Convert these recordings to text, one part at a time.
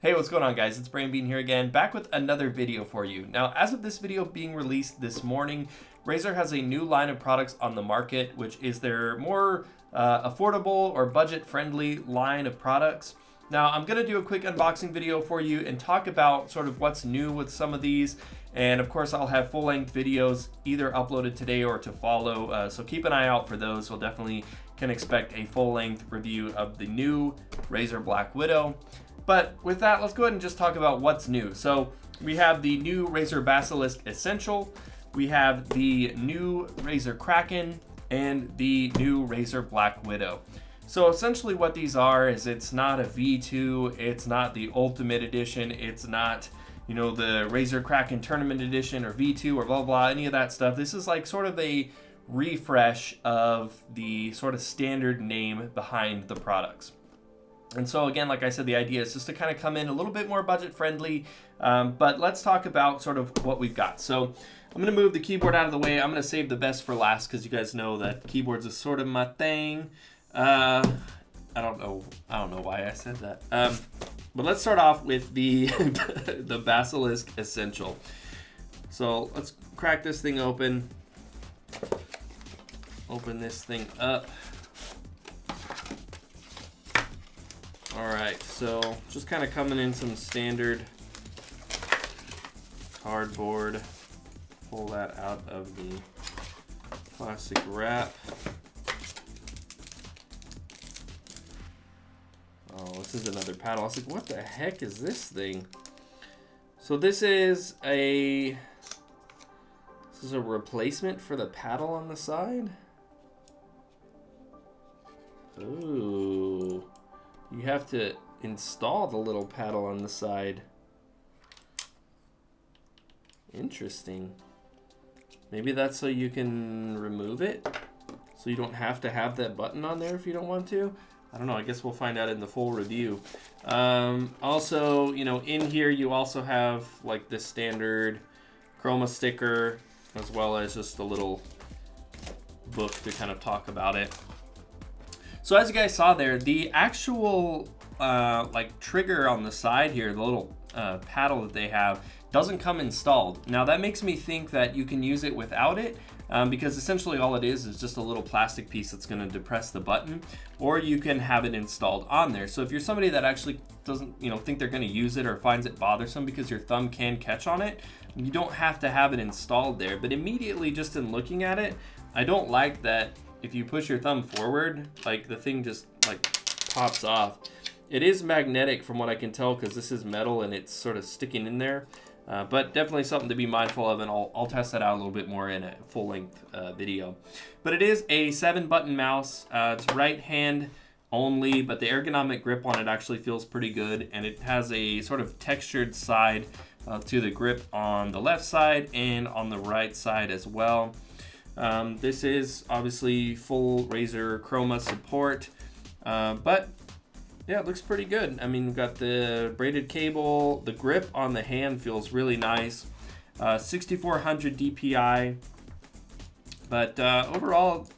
Hey, what's going on, guys? It's Brainbean here again, back with another video for you. Now, as of this video being released this morning, Razer has a new line of products on the market, which is their more affordable or budget-friendly line of products. Now, I'm going to do a quick unboxing video for you and talk about sort of what's new with some of these. And of course, I'll have full-length videos either uploaded today or to follow, so keep an eye out for those. We'll definitely can expect a full-length review of the new Razer Blackwidow. But with that, let's go ahead and just talk about what's new. So we have the new Razer Basilisk Essential, we have the new Razer Kraken, and the new Razer Blackwidow. So essentially what these are is it's not a V2, it's not the Ultimate Edition, it's not, you know, the Razer Kraken Tournament Edition or V2 or blah, blah, any of that stuff. This is like sort of a refresh of the sort of standard name behind the products. And so again, like I said, the idea is just to kind of come in a little bit more budget friendly, but let's talk about sort of what we've got. So I'm going to move the keyboard out of the way. I'm going to save the best for last because you guys know that keyboards is sort of my thing. I don't know why I said that. But let's start off with the the Basilisk Essential. So let's crack this thing open. Open this thing up. Alright, so just kind of coming in some standard cardboard. Pull that out of the plastic wrap. Oh, this is another paddle. I was like, what the heck is this thing? So this is a replacement for the paddle on the side. Ooh. You have to install the little paddle on the side. Interesting. Maybe that's so you can remove it, so you don't have to have that button on there if you don't want to. I don't know. I guess we'll find out in the full review. Also, you know, in here you also have like the standard chroma sticker, as well as just a little book to kind of talk about it. So as you guys saw there, the actual like trigger on the side here, the little paddle that they have, doesn't come installed. Now that makes me think that you can use it without it, because essentially all it is just a little plastic piece that's going to depress the button, or you can have it installed on there. So if you're somebody that actually doesn't, you know, think they're going to use it or finds it bothersome because your thumb can catch on it, you don't have to have it installed there. But immediately, just in looking at it, I don't like that. If you push your thumb forward, like the thing just like pops off. It is magnetic from what I can tell because this is metal and it's sort of sticking in there. But definitely something to be mindful of, and I'll test that out a little bit more in a full-length video. But it is a 7-button mouse. It's right hand only, but the ergonomic grip on it actually feels pretty good, and it has a sort of textured side to the grip on the left side and on the right side as well. This is obviously full Razer chroma support, but yeah, it looks pretty good. I mean, we've got the braided cable. The grip on the hand feels really nice. 6400 DPI, but overall,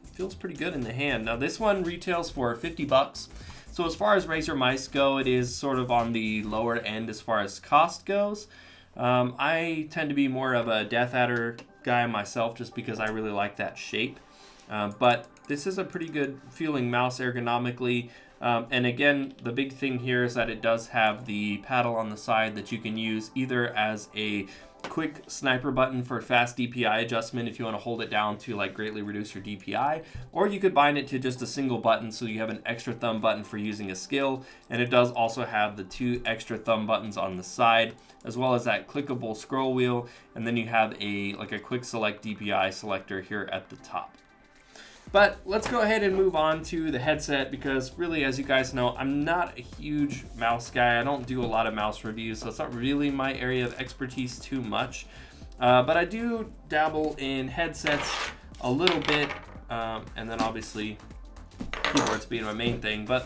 it feels pretty good in the hand. Now, this one retails for 50 bucks. So as far as Razer mice go, it is sort of on the lower end as far as cost goes. I tend to be more of a Death Adder guy myself just because I really like that shape. But this is a pretty good feeling mouse ergonomically. And again, the big thing here is that it does have the paddle on the side that you can use either as a quick sniper button for fast DPI adjustment if you want to hold it down to like greatly reduce your DPI, or you could bind it to just a single button so you have an extra thumb button for using a skill. And it does also have the 2 extra thumb buttons on the side, as well as that clickable scroll wheel, and then you have a quick select DPI selector here at the top. But let's go ahead and move on to the headset, because really, as you guys know, I'm not a huge mouse guy. I don't do a lot of mouse reviews, so it's not really my area of expertise too much. But I do dabble in headsets a little bit, and then obviously keyboards being my main thing. But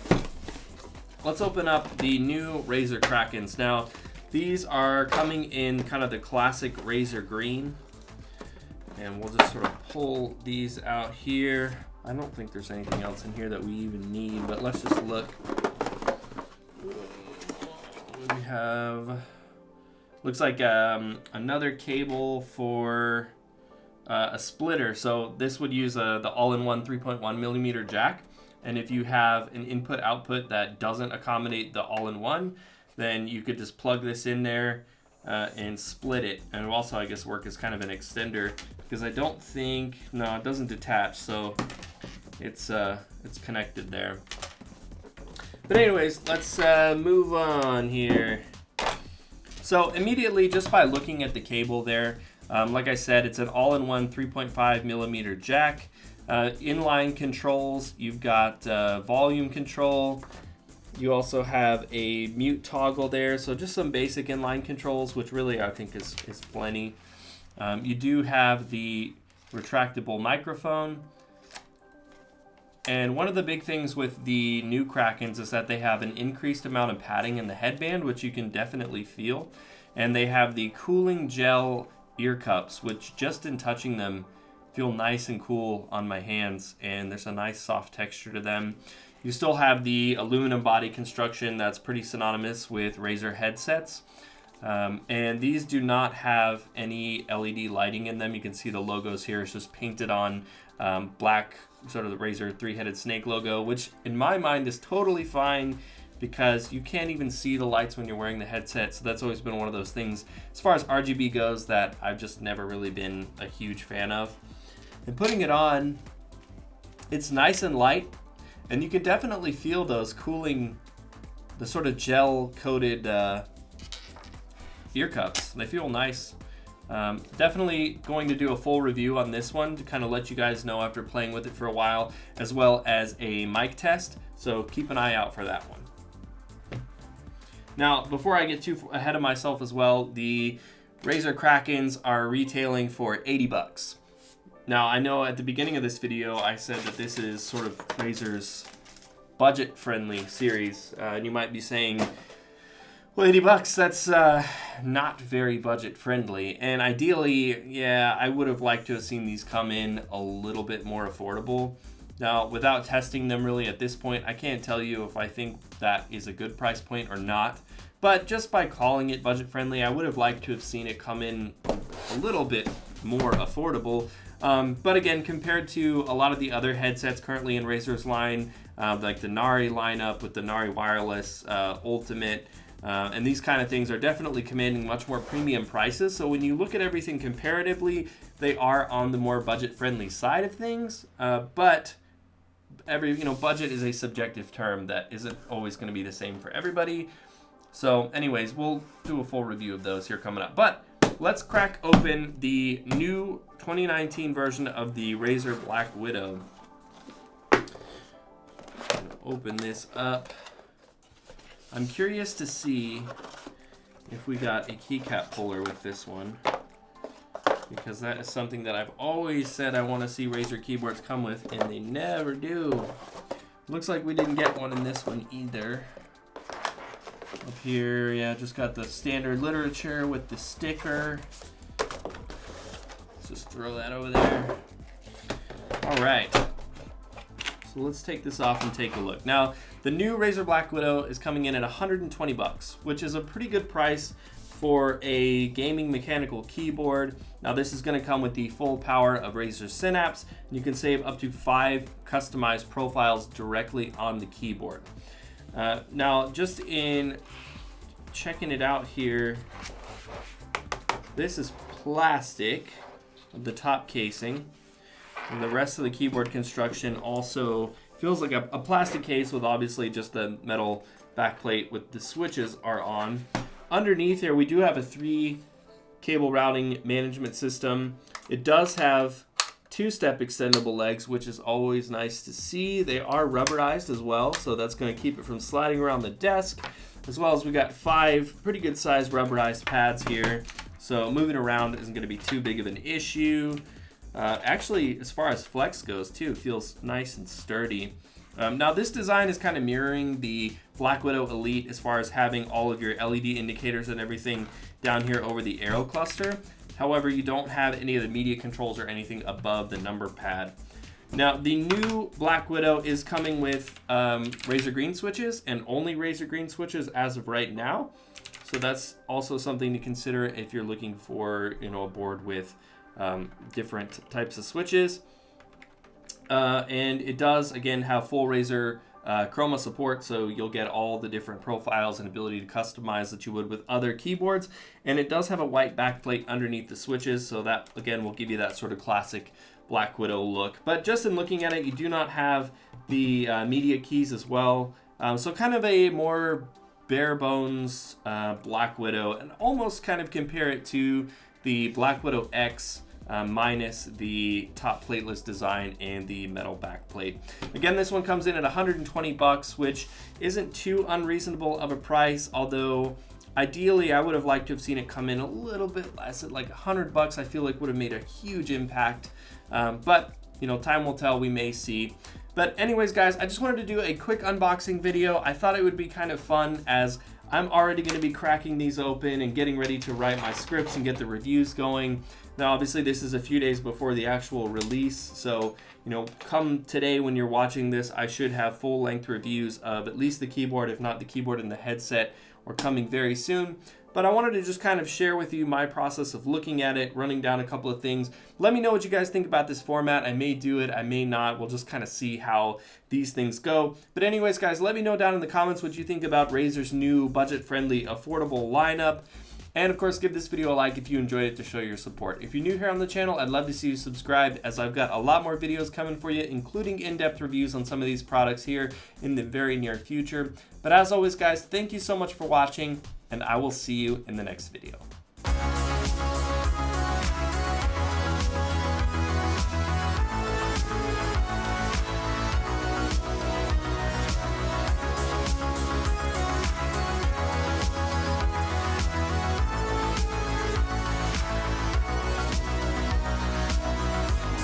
let's open up the new Razer Krakens. Now, these are coming in kind of the classic Razer green. And we'll just sort of pull these out here. I don't think there's anything else in here that we even need, but let's just look. have, looks like another cable for a splitter. So this would use the all-in-one 3.1 millimeter jack. And if you have an input-output that doesn't accommodate the all-in-one, then you could just plug this in there and split it. And it will also, I guess, work as kind of an extender, because I don't think, no, it doesn't detach, so it's connected there. But anyways, let's move on here. So immediately, just by looking at the cable there, like I said, it's an all-in-one 3.5 millimeter jack. Inline controls, you've got volume control. You also have a mute toggle there, so just some basic inline controls, which really I think is plenty. You do have the retractable microphone. And one of the big things with the new Krakens is that they have an increased amount of padding in the headband, which you can definitely feel. And they have the cooling gel ear cups, which just in touching them feel nice and cool on my hands, and there's a nice soft texture to them. You still have the aluminum body construction that's pretty synonymous with Razer headsets. And these do not have any LED lighting in them. You can see the logos here. It's just painted on black, sort of the Razer three-headed snake logo, which in my mind is totally fine because you can't even see the lights when you're wearing the headset. So that's always been one of those things as far as RGB goes that I've just never really been a huge fan of. And putting it on, it's nice and light, and you can definitely feel those cooling, the sort of gel-coated ear cups. They feel nice. Definitely going to do a full review on this one to kind of let you guys know after playing with it for a while, as well as a mic test, so keep an eye out for that one. Now, before I get too ahead of myself as well, the Razer Krakens are retailing for 80 bucks. Now, I know at the beginning of this video, I said that this is sort of Razer's budget-friendly series, and you might be saying, well, 80 bucks, that's not very budget-friendly. And ideally, yeah, I would have liked to have seen these come in a little bit more affordable. Now, without testing them really at this point, I can't tell you if I think that is a good price point or not. But just by calling it budget-friendly, I would have liked to have seen it come in a little bit more affordable. But again, compared to a lot of the other headsets currently in Razer's line, like the Nari lineup with the Nari Wireless Ultimate, and these kind of things are definitely commanding much more premium prices. So when you look at everything comparatively, they are on the more budget-friendly side of things. But budget is a subjective term that isn't always going to be the same for everybody. So anyways, we'll do a full review of those here coming up. But let's crack open the new 2019 version of the Razer Blackwidow. Open this up. I'm curious to see if we got a keycap puller with this one, because that is something that I've always said I want to see Razer keyboards come with, and they never do. Looks like we didn't get one in this one either. Up here, yeah, just got the standard literature with the sticker. Let's just throw that over there. All right. So let's take this off and take a look. Now, the new Razer Blackwidow is coming in at 120 bucks, which is a pretty good price for a gaming mechanical keyboard. Now, this is going to come with the full power of Razer Synapse, and you can save up to 5 customized profiles directly on the keyboard. Now, just in checking it out here, this is plastic, the top casing, and the rest of the keyboard construction also feels like a plastic case with obviously just the metal backplate with the switches are on. Underneath here, we do have a 3 cable routing management system. It does have 2-step extendable legs, which is always nice to see. They are rubberized as well, so that's going to keep it from sliding around the desk, as well as we got 5 pretty good sized rubberized pads here, so moving around isn't going to be too big of an issue. Actually, as far as flex goes too, feels nice and sturdy. Now this design is kind of mirroring the Blackwidow Elite as far as having all of your LED indicators and everything down here over the arrow cluster. However, you don't have any of the media controls or anything above the number pad. Now, the new Blackwidow is coming with Razer Green switches, and only Razer Green switches as of right now. So that's also something to consider if you're looking for, you know, a board with different types of switches. And it does, again, have full Razer chroma support, so you'll get all the different profiles and ability to customize that you would with other keyboards. And it does have a white backplate underneath the switches, so that, again, will give you that sort of classic Blackwidow look. But just in looking at it, you do not have the media keys as well. So kind of a more bare bones Blackwidow, and almost kind of compare it to the Blackwidow X minus the top plateless design and the metal backplate. Again, this one comes in at $120, which isn't too unreasonable of a price, although ideally I would have liked to have seen it come in a little bit less. At like $100, I feel like would have made a huge impact. But you know, time will tell, we may see. But anyways, guys, I just wanted to do a quick unboxing video. I thought it would be kind of fun, as I'm already going to be cracking these open and getting ready to write my scripts and get the reviews going. Now, obviously, this is a few days before the actual release, so, you know, come today when you're watching this, I should have full-length reviews of at least the keyboard, if not the keyboard and the headset, or coming very soon. But I wanted to just kind of share with you my process of looking at it, running down a couple of things. Let me know what you guys think about this format. I may do it, I may not. We'll just kind of see how these things go. But anyways, guys, let me know down in the comments what you think about Razer's new budget-friendly, affordable lineup. And of course, give this video a like if you enjoyed it to show your support. If you're new here on the channel, I'd love to see you subscribed, as I've got a lot more videos coming for you, including in-depth reviews on some of these products here in the very near future. But as always, guys, thank you so much for watching, and I will see you in the next video.